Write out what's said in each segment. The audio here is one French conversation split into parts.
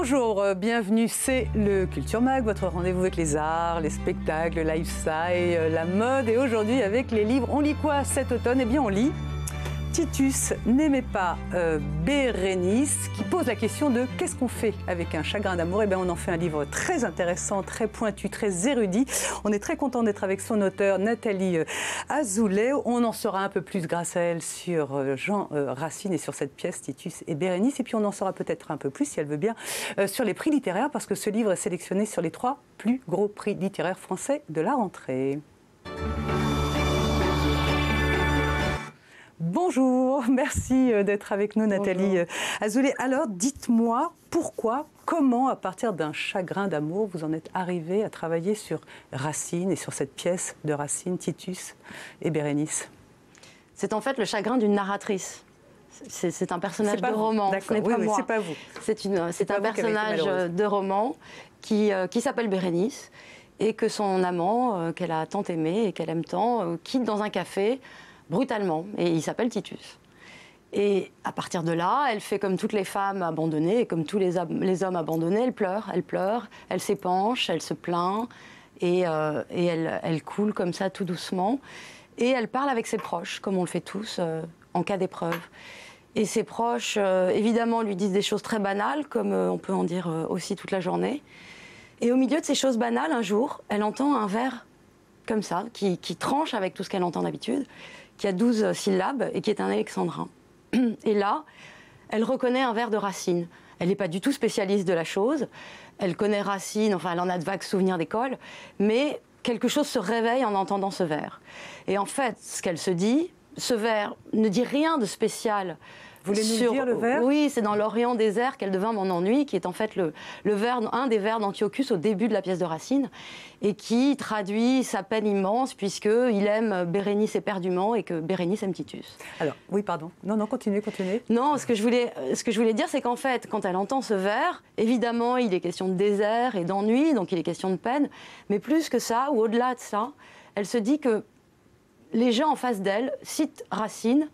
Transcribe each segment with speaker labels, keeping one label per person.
Speaker 1: Bonjour, bienvenue, c'est le Culture Mag, votre rendez-vous avec les arts, les spectacles, le lifestyle, la mode. Et aujourd'hui, avec les livres, on lit quoi cet automne? Eh bien, on lit Titus n'aimait pas Bérénice, qui pose la question de qu'est-ce qu'on fait avec un chagrin d'amour. Eh bien, on en fait un livre très intéressant, très pointu, très érudit. On est très content d'être avec son auteur, Nathalie Azoulay. On en saura un peu plus grâce à elle sur Jean Racine et sur cette pièce Titus et Bérénice. Et puis, on en saura peut-être un peu plus, si elle veut bien, sur les prix littéraires, parce que ce livre est sélectionné sur les 3 plus gros prix littéraires français de la rentrée. Bonjour, merci d'être avec nous, Nathalie Azoulay. Alors, dites-moi pourquoi, comment, à partir d'un chagrin d'amour, vous en êtes arrivée à travailler sur Racine et sur cette pièce de Racine, Titus et Bérénice?
Speaker 2: C'est en fait le chagrin d'une narratrice. C'est un personnage de roman, ce n'est pas moi.
Speaker 1: C'est pas vous.
Speaker 2: C'est un personnage de roman qui s'appelle Bérénice et que son amant, qu'elle a tant aimé et qu'elle aime tant, quitte dans un café brutalement, et il s'appelle Titus. Et à partir de là, elle fait comme toutes les femmes abandonnées, et comme tous les hommes abandonnés, elle pleure, elle s'épanche, elle se plaint, et elle coule comme ça tout doucement. Et elle parle avec ses proches, comme on le fait tous, en cas d'épreuve. Et ses proches, évidemment, lui disent des choses très banales, comme on peut en dire aussi toute la journée. Et au milieu de ces choses banales, un jour, elle entend un vers comme ça, qui tranche avec tout ce qu'elle entend d'habitude, qui a 12 syllabes et qui est un alexandrin. Et là, elle reconnaît un vers de Racine. Elle n'est pas du tout spécialiste de la chose. Elle connaît Racine, enfin, elle en a de vagues souvenirs d'école, mais quelque chose se réveille en entendant ce vers. Et en fait, ce qu'elle se dit, ce vers ne dit rien de spécial.
Speaker 1: Vous voulez nous dire le vers?
Speaker 2: Oui, c'est dans l'Orient désert qu'elle devint mon ennui, qui est en fait un des vers d'Antiochus au début de la pièce de Racine, et qui traduit sa peine immense, puisqu'il aime Bérénice éperdument et que Bérénice aime Titus.
Speaker 1: Alors, oui, pardon. Non, continuez.
Speaker 2: Non, ce que je voulais dire, c'est qu'en fait, quand elle entend ce vers, évidemment, il est question de désert et d'ennui, donc il est question de peine, mais plus que ça, ou au-delà de ça, elle se dit que les gens en face d'elle citent Racine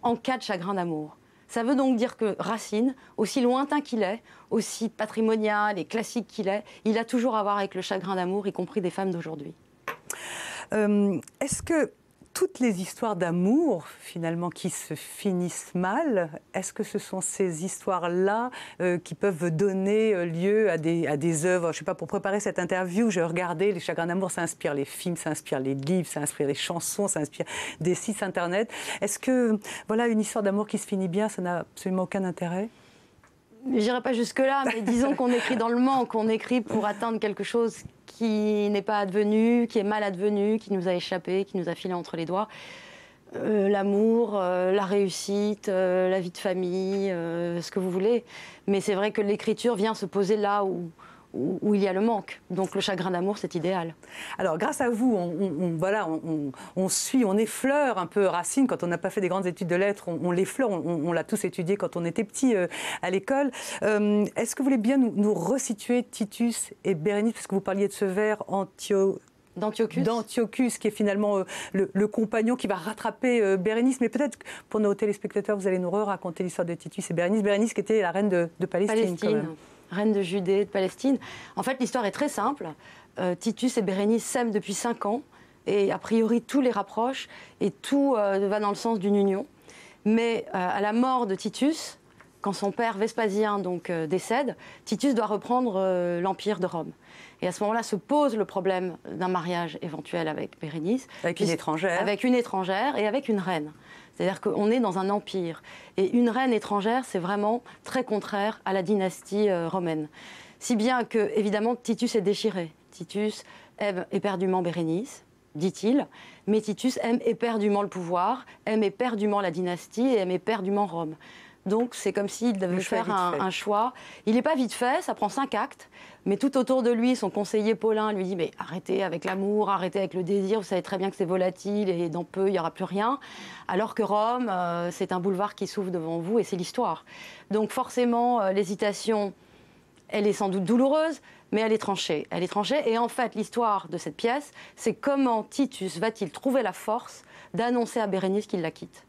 Speaker 2: en cas de chagrin d'amour. Ça veut donc dire que Racine, aussi lointain qu'il est, aussi patrimonial et classique qu'il est, il a toujours à voir avec le chagrin d'amour, y compris des femmes d'aujourd'hui.
Speaker 1: Est-ce que toutes les histoires d'amour, finalement, qui se finissent mal, est-ce que ce sont ces histoires-là qui peuvent donner lieu à des œuvres? Je ne sais pas, pour préparer cette interview, j'ai regardé, les chagrins d'amour, ça inspire les films, ça inspire les livres, ça inspire les chansons, ça inspire des sites internet. Est-ce que, voilà, une histoire d'amour qui se finit bien, ça n'a absolument aucun intérêt?
Speaker 2: Je n'irai pas jusque-là, mais disons qu'on écrit dans le manque, on écrit pour atteindre quelque chose qui n'est pas advenu, qui est mal advenu, qui nous a échappé, qui nous a filé entre les doigts. L'amour, la réussite, la vie de famille, ce que vous voulez. Mais c'est vrai que l'écriture vient se poser là où il y a le manque. Donc le chagrin d'amour, c'est idéal.
Speaker 1: Alors grâce à vous, on suit, on effleure un peu Racine. Quand on n'a pas fait des grandes études de lettres, on l'effleure, on l'a tous étudié quand on était petit à l'école. Est-ce que vous voulez bien nous resituer Titus et Bérénice, parce que vous parliez de ce vers d'Antiochus, qui est finalement le compagnon qui va rattraper Bérénice. Mais peut-être pour nos téléspectateurs, vous allez nous raconter l'histoire de Titus et Bérénice. Bérénice qui était la reine de Palestine. Quand même.
Speaker 2: Reine de Judée, de Palestine. En fait, l'histoire est très simple. Titus et Bérénice s'aiment depuis 5 ans. Et a priori, tout les rapproche. Et tout va dans le sens d'une union. Mais à la mort de Titus, quand son père Vespasien décède, Titus doit reprendre l'empire de Rome. Et à ce moment-là se pose le problème d'un mariage éventuel avec Bérénice.
Speaker 1: Avec une étrangère.
Speaker 2: Avec une étrangère et avec une reine. C'est-à-dire qu'on est dans un empire. Et une reine étrangère, c'est vraiment très contraire à la dynastie romaine. Si bien que, évidemment, Titus est déchiré. Titus aime éperdument Bérénice, dit-il, mais Titus aime éperdument le pouvoir, aime éperdument la dynastie et aime éperdument Rome. Donc c'est comme s'il devait faire un choix. Il n'est pas vite fait, ça prend 5 actes, mais tout autour de lui, son conseiller Paulin lui dit « mais arrêtez avec l'amour, arrêtez avec le désir, vous savez très bien que c'est volatile et dans peu, il n'y aura plus rien ». Alors que Rome, c'est un boulevard qui s'ouvre devant vous et c'est l'histoire. Donc forcément, l'hésitation, elle est sans doute douloureuse, mais elle est tranchée. Elle est tranchée et en fait, l'histoire de cette pièce, c'est comment Titus va-t-il trouver la force d'annoncer à Bérénice qu'il la quitte.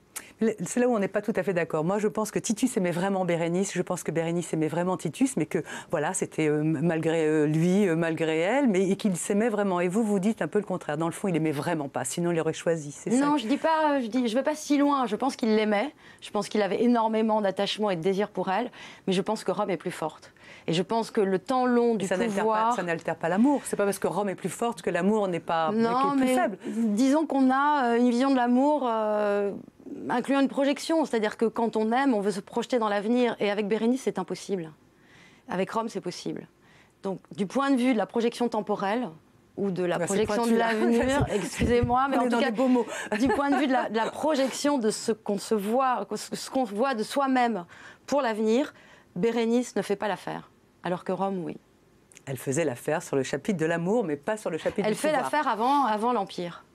Speaker 1: C'est là où on n'est pas tout à fait d'accord. Moi, je pense que Titus aimait vraiment Bérénice, je pense que Bérénice aimait vraiment Titus, mais que voilà, c'était malgré lui, malgré elle, mais et qu'il s'aimait vraiment. Et vous dites un peu le contraire. Dans le fond, il aimait vraiment pas, sinon il aurait choisi. C'est ça.
Speaker 2: Non, je vais pas si loin. Je pense qu'il l'aimait. Je pense qu'il avait énormément d'attachement et de désir pour elle, mais je pense que Rome est plus forte. Et je pense que le temps long du pouvoir...
Speaker 1: Ça n'altère pas l'amour. C'est pas parce que Rome est plus forte que l'amour n'est pas plus faible.
Speaker 2: Disons qu'on a une vision de l'amour incluant une projection. C'est-à-dire que quand on aime, on veut se projeter dans l'avenir. Et avec Bérénice, c'est impossible. Avec Rome, c'est possible. Donc, du point de vue de la projection temporelle, ou de la projection de l'avenir, excusez-moi, mais en tout cas, du point de vue de la projection de ce qu'on voit de soi-même pour l'avenir, Bérénice ne fait pas l'affaire, alors que Rome, oui.
Speaker 1: Elle faisait l'affaire sur le chapitre de l'amour, mais pas sur le chapitre du pouvoir.
Speaker 2: Elle fait l'affaire avant l'Empire.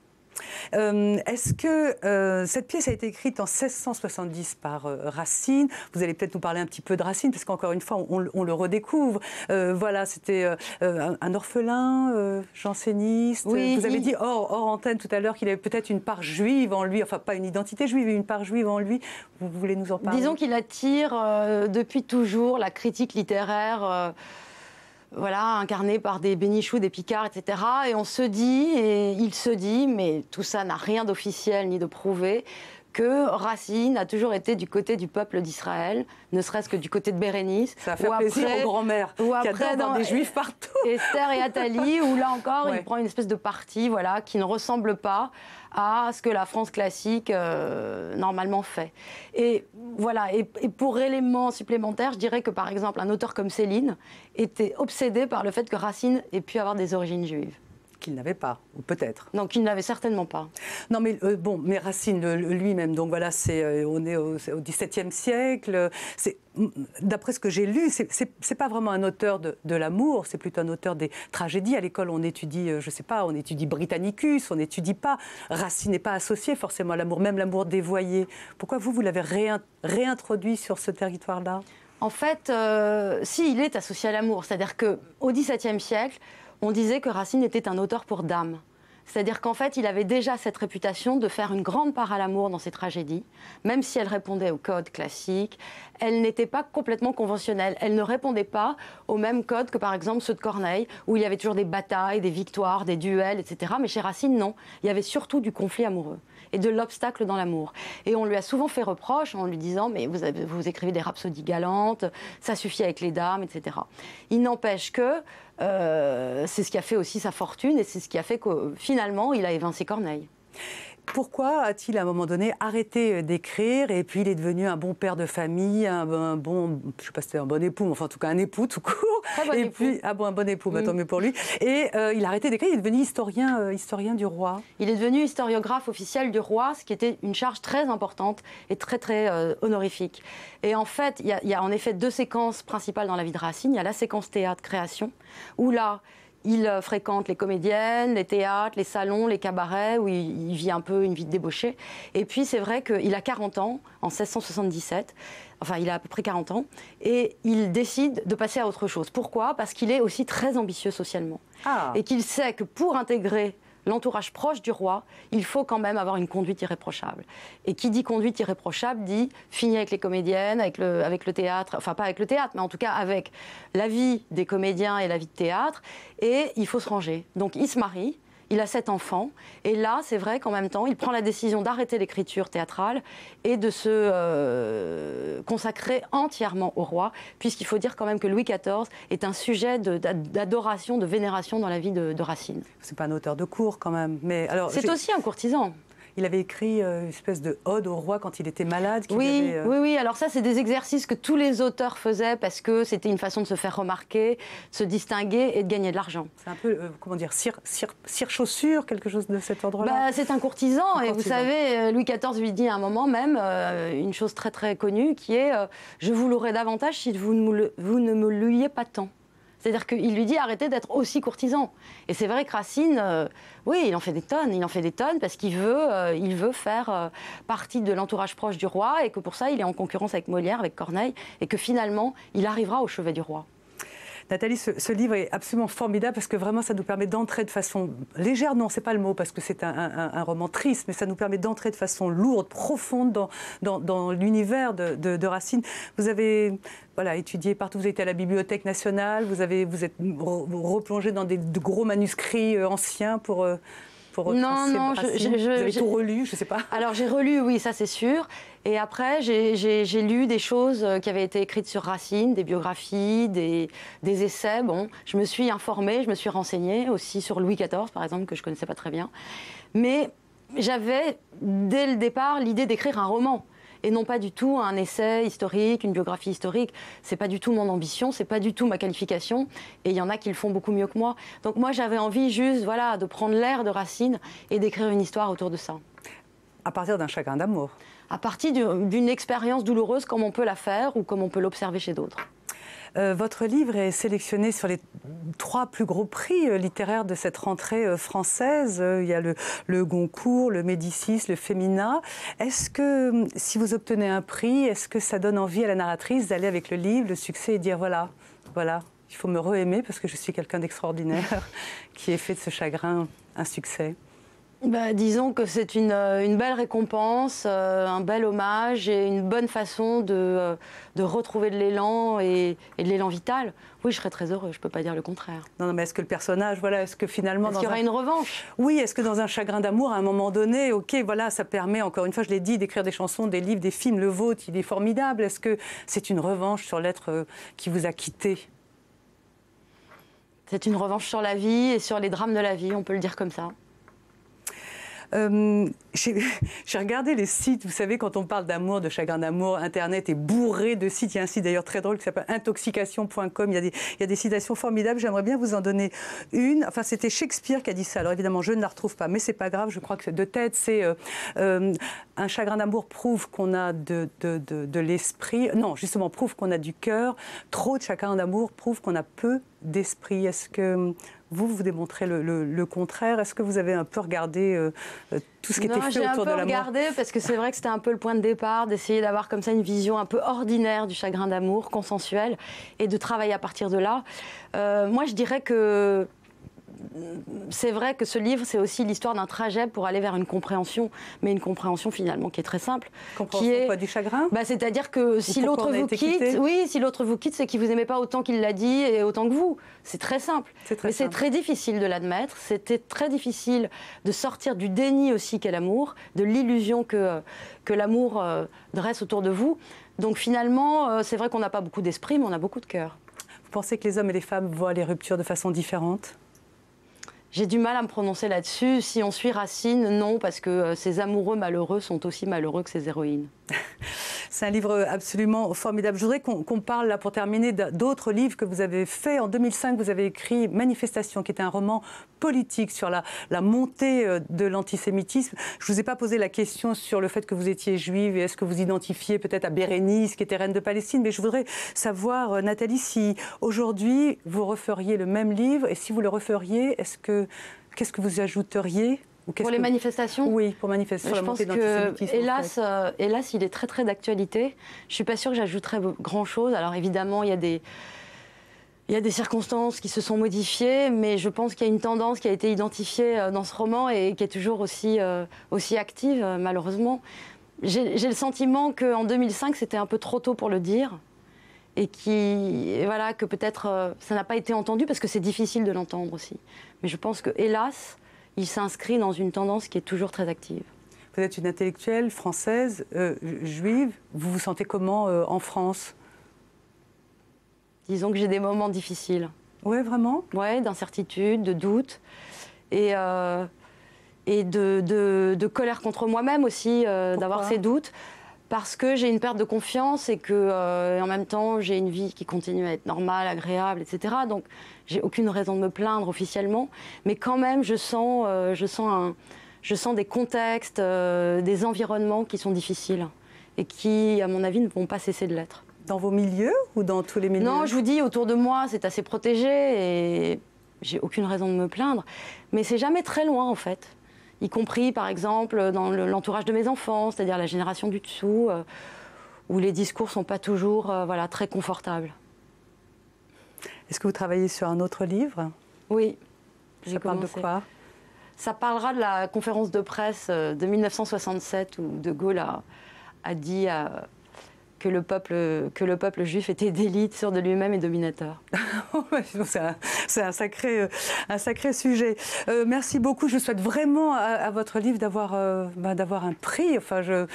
Speaker 1: Est-ce que cette pièce a été écrite en 1670 par Racine? Vous allez peut-être nous parler un petit peu de Racine, parce qu'encore une fois, on le redécouvre. Voilà, c'était un orphelin, janséniste.
Speaker 2: Oui,
Speaker 1: vous avez dit hors antenne tout à l'heure qu'il avait peut-être une part juive en lui, enfin pas une identité juive, mais une part juive en lui. Vous voulez nous en parler?
Speaker 2: Disons qu'il attire depuis toujours la critique littéraire. Voilà, incarné par des Bénichou, des Picard, etc. Et on se dit, et il se dit, mais tout ça n'a rien d'officiel ni de prouvé, que Racine a toujours été du côté du peuple d'Israël, ne serait-ce que du côté de Bérénice.
Speaker 1: Ça fait plaisir aux grands-mères qui adorent dans des juifs partout.
Speaker 2: Esther et Athalie, où là encore, il prend une espèce de parti voilà, qui ne ressemble pas à ce que la France classique normalement fait. Et voilà. Et pour élément supplémentaire, je dirais que par exemple, un auteur comme Céline était obsédé par le fait que Racine ait pu avoir des origines juives.
Speaker 1: Qu'il n'avait pas, ou peut-être.
Speaker 2: Non, qu'il n'avait certainement pas.
Speaker 1: Non, mais mais Racine lui-même, donc voilà, on est au XVIIe siècle. D'après ce que j'ai lu, c'est pas vraiment un auteur de l'amour, c'est plutôt un auteur des tragédies. À l'école, on étudie, je sais pas, on étudie Britannicus, on n'étudie pas. Racine n'est pas associé forcément à l'amour, même l'amour dévoyé. Pourquoi vous l'avez réintroduit sur ce territoire-là?
Speaker 2: En fait, si, il est associé à l'amour. C'est-à-dire qu'au XVIIe siècle, on disait que Racine était un auteur pour dames. C'est-à-dire qu'en fait, il avait déjà cette réputation de faire une grande part à l'amour dans ses tragédies, même si elle répondait au code classique. Elle n'était pas complètement conventionnelle. Elle ne répondait pas au même code que, par exemple, ceux de Corneille, où il y avait toujours des batailles, des victoires, des duels, etc. Mais chez Racine, non. Il y avait surtout du conflit amoureux et de l'obstacle dans l'amour. Et on lui a souvent fait reproche en lui disant « mais vous écrivez des rhapsodies galantes, ça suffit avec les dames, etc. » Il n'empêche que c'est ce qui a fait aussi sa fortune et c'est ce qui a fait que finalement il a évincé Corneille.
Speaker 1: Pourquoi a-t-il à un moment donné arrêté d'écrire et puis il est devenu un bon père de famille, un bon, je ne sais pas si c'était un bon époux, mais enfin en tout cas un époux tout court.
Speaker 2: Très bon époux.
Speaker 1: Puis, un bon époux, tant mieux pour lui. Et il a arrêté d'écrire, il est devenu historien du roi.
Speaker 2: Il est devenu historiographe officiel du roi, ce qui était une charge très importante et très très honorifique. Et en fait, il y a en effet deux séquences principales dans la vie de Racine. Il y a la séquence théâtre-création, où là, il fréquente les comédiennes, les théâtres, les salons, les cabarets, où il vit un peu une vie de débauché. Et puis c'est vrai qu'il a 40 ans, en 1677, enfin il a à peu près 40 ans, et il décide de passer à autre chose. Pourquoi? Parce qu'il est aussi très ambitieux socialement. Et qu'il sait que pour intégrer l'entourage proche du roi, il faut quand même avoir une conduite irréprochable. Et qui dit conduite irréprochable dit finir avec les comédiennes, avec le théâtre, enfin pas avec le théâtre, mais en tout cas avec la vie des comédiens et la vie de théâtre, et il faut se ranger. Donc il se marie, il a 7 enfants, et là c'est vrai qu'en même temps il prend la décision d'arrêter l'écriture théâtrale et de se consacrer entièrement au roi, puisqu'il faut dire quand même que Louis XIV est un sujet d'adoration, de vénération dans la vie de Racine.
Speaker 1: C'est pas un auteur de cour quand même, mais alors
Speaker 2: c'est aussi un courtisan.
Speaker 1: Il avait écrit une espèce de ode au roi quand il était malade.
Speaker 2: Oui, alors ça, c'est des exercices que tous les auteurs faisaient parce que c'était une façon de se faire remarquer, de se distinguer et de gagner de l'argent.
Speaker 1: C'est un peu, comment dire, cire-chaussure, quelque chose de cet ordre-là.
Speaker 2: C'est un courtisan, et vous savez, Louis XIV lui dit à un moment même une chose très très connue qui est « Je vous louerai davantage si vous ne me louiez pas tant ». C'est-à-dire qu'il lui dit arrêtez d'être aussi courtisan. Et c'est vrai que Racine, oui, il en fait des tonnes parce qu'il veut faire partie de l'entourage proche du roi et que pour ça, il est en concurrence avec Molière, avec Corneille, et que finalement, il arrivera au chevet du roi.
Speaker 1: Nathalie, ce livre est absolument formidable parce que vraiment ça nous permet d'entrer de façon légère, non c'est pas le mot parce que c'est un roman triste, mais ça nous permet d'entrer de façon lourde, profonde dans l'univers de Racine. Vous avez étudié partout, vous avez été à la Bibliothèque nationale, vous êtes replongé dans de gros manuscrits anciens pour
Speaker 2: non,
Speaker 1: vous avez tout relu, je ne sais pas.
Speaker 2: Alors j'ai relu, oui, ça c'est sûr. Et après, j'ai lu des choses qui avaient été écrites sur Racine, des biographies, des essais. Bon, je me suis informée, je me suis renseignée aussi sur Louis XIV, par exemple, que je ne connaissais pas très bien. Mais j'avais, dès le départ, l'idée d'écrire un roman. Et non pas du tout un essai historique, une biographie historique. C'est pas du tout mon ambition, c'est pas du tout ma qualification. Et il y en a qui le font beaucoup mieux que moi. Donc moi, j'avais envie juste, de prendre l'air de Racine et d'écrire une histoire autour de ça.
Speaker 1: À partir d'un chagrin d'amour.
Speaker 2: À partir d'une expérience douloureuse, comme on peut la faire ou comme on peut l'observer chez d'autres.
Speaker 1: Votre livre est sélectionné sur les 3 plus gros prix littéraires de cette rentrée française. Il y a le Goncourt, le Médicis, le Femina. Est-ce que, si vous obtenez un prix, est-ce que ça donne envie à la narratrice d'aller avec le livre, le succès, et dire voilà, il faut me re-aimer parce que je suis quelqu'un d'extraordinaire qui ait fait de ce chagrin un succès?
Speaker 2: Disons que c'est une belle récompense, un bel hommage et une bonne façon de retrouver de l'élan et de l'élan vital. Oui, je serais très heureux, je ne peux pas dire le contraire.
Speaker 1: Non, mais est-ce que le personnage, est-ce que finalement...
Speaker 2: Est-ce qu'il y aura une revanche?
Speaker 1: Oui, est-ce que dans un chagrin d'amour, à un moment donné, ça permet, encore une fois, je l'ai dit, d'écrire des chansons, des livres, des films, le vôtre, il est formidable. Est-ce que c'est une revanche sur l'être qui vous a quitté?
Speaker 2: C'est une revanche sur la vie et sur les drames de la vie, on peut le dire comme ça.
Speaker 1: J'ai regardé les sites, vous savez, quand on parle d'amour, de chagrin d'amour, Internet est bourré de sites. Il y a un site d'ailleurs très drôle qui s'appelle intoxication.com. Il y a des citations formidables. J'aimerais bien vous en donner une. Enfin, c'était Shakespeare qui a dit ça. Alors évidemment, je ne la retrouve pas, mais c'est pas grave. Je crois que de tête, c'est un chagrin d'amour prouve qu'on a de l'esprit. Non, justement, prouve qu'on a du cœur. Trop de chagrin d'amour prouve qu'on a peu d'esprit. Est-ce que vous démontrez le contraire? Est-ce que vous avez un peu regardé tout ce qui était fait autour de l'amour?
Speaker 2: J'ai un peu regardé parce que c'est vrai que c'était un peu le point de départ, d'essayer d'avoir comme ça une vision un peu ordinaire du chagrin d'amour, consensuel, et de travailler à partir de là. Moi, je dirais que c'est vrai que ce livre, c'est aussi l'histoire d'un trajet pour aller vers une compréhension, mais une compréhension finalement qui est très simple.
Speaker 1: Compréhension quoi, du chagrin?
Speaker 2: C'est-à-dire que si l'autre vous quitte, si l'autre vous quitte, c'est qu'il vous aimait pas autant qu'il l'a dit et autant que vous. C'est très simple. Mais c'est très difficile de l'admettre. C'était très difficile de sortir du déni aussi qu'est l'amour, de l'illusion que l'amour dresse autour de vous. Donc finalement, c'est vrai qu'on n'a pas beaucoup d'esprit, mais on a beaucoup de cœur.
Speaker 1: Vous pensez que les hommes et les femmes voient les ruptures de façon différente?
Speaker 2: J'ai du mal à me prononcer là-dessus. Si on suit Racine, non, parce que ces amoureux malheureux sont aussi malheureux que ces héroïnes.
Speaker 1: C'est un livre absolument formidable. Je voudrais qu'on parle, là, pour terminer, d'autres livres que vous avez faits. En 2005, vous avez écrit Manifestation, qui était un roman politique sur la montée de l'antisémitisme. Je ne vous ai pas posé la question sur le fait que vous étiez juive et est-ce que vous identifiez peut-être à Bérénice, qui était reine de Palestine. Mais je voudrais savoir, Nathalie, si aujourd'hui, vous referiez le même livre et si vous le referiez, qu'est-ce que vous ajouteriez?
Speaker 2: Pour les manifestations?
Speaker 1: Oui, pour manifester sur la montée de l'antisémitisme.
Speaker 2: Hélas, il est très très d'actualité. Je ne suis pas sûre que j'ajouterais grand-chose. Alors évidemment, il y a des circonstances qui se sont modifiées, mais je pense qu'il y a une tendance qui a été identifiée dans ce roman et qui est toujours aussi active, malheureusement. J'ai le sentiment qu'en 2005, c'était un peu trop tôt pour le dire. Et que peut-être ça n'a pas été entendu, parce que c'est difficile de l'entendre aussi. Mais je pense que, hélas, il s'inscrit dans une tendance qui est toujours très active.
Speaker 1: Vous êtes une intellectuelle française, juive. Vous vous sentez comment en France?
Speaker 2: Disons que j'ai des moments difficiles.
Speaker 1: Oui, vraiment?
Speaker 2: Oui, d'incertitude, de doute. Et de colère contre moi-même aussi, d'avoir ces doutes. Parce que j'ai une perte de confiance et que, en même temps, j'ai une vie qui continue à être normale, agréable, etc. Donc, j'ai aucune raison de me plaindre officiellement. Mais quand même, je sens des contextes, des environnements qui sont difficiles et qui, à mon avis, ne vont pas cesser de l'être.
Speaker 1: Dans vos milieux ou dans tous les milieux?
Speaker 2: Non, je vous dis, autour de moi, c'est assez protégé et j'ai aucune raison de me plaindre. Mais c'est jamais très loin, en fait. Y compris, par exemple, dans l'entourage de mes enfants, c'est-à-dire la génération du dessous, où les discours ne sont pas toujours très confortables.
Speaker 1: Est-ce que vous travaillez sur un autre livre?
Speaker 2: Oui.
Speaker 1: Ça parle de quoi?
Speaker 2: Ça parlera de la conférence de presse de 1967 où De Gaulle a dit que le peuple juif était d'élite, sûr de lui-même et dominateur.
Speaker 1: C'est un sacré sujet. Merci beaucoup. Je souhaite vraiment à votre livre d'avoir un prix. Enfin, je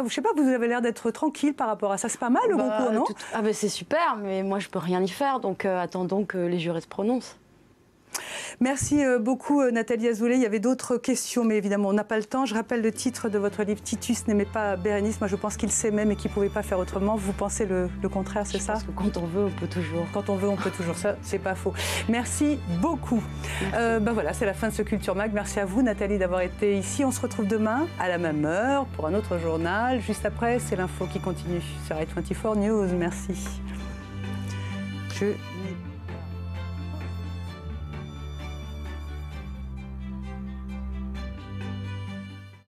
Speaker 1: sais pas, vous avez l'air d'être tranquille par rapport à ça. C'est pas mal le concours, non?
Speaker 2: C'est super, mais moi je peux rien y faire, donc attendons que les jurés se prononcent.
Speaker 1: Merci beaucoup Nathalie Azoulay. Il y avait d'autres questions, mais évidemment on n'a pas le temps. Je rappelle le titre de votre livre, Titus n'aimait pas Bérénice. Moi je pense qu'il s'aimait mais qu'il ne pouvait pas faire autrement. Vous pensez le contraire, c'est ça?
Speaker 2: Je pense que quand on veut, on peut toujours.
Speaker 1: Quand on veut, on peut toujours. Ça, c'est pas faux. Merci beaucoup. Voilà, c'est la fin de ce Culture Mag. Merci à vous Nathalie d'avoir été ici. On se retrouve demain à la même heure pour un autre journal. Juste après, c'est l'info qui continue sur i24 News. Merci.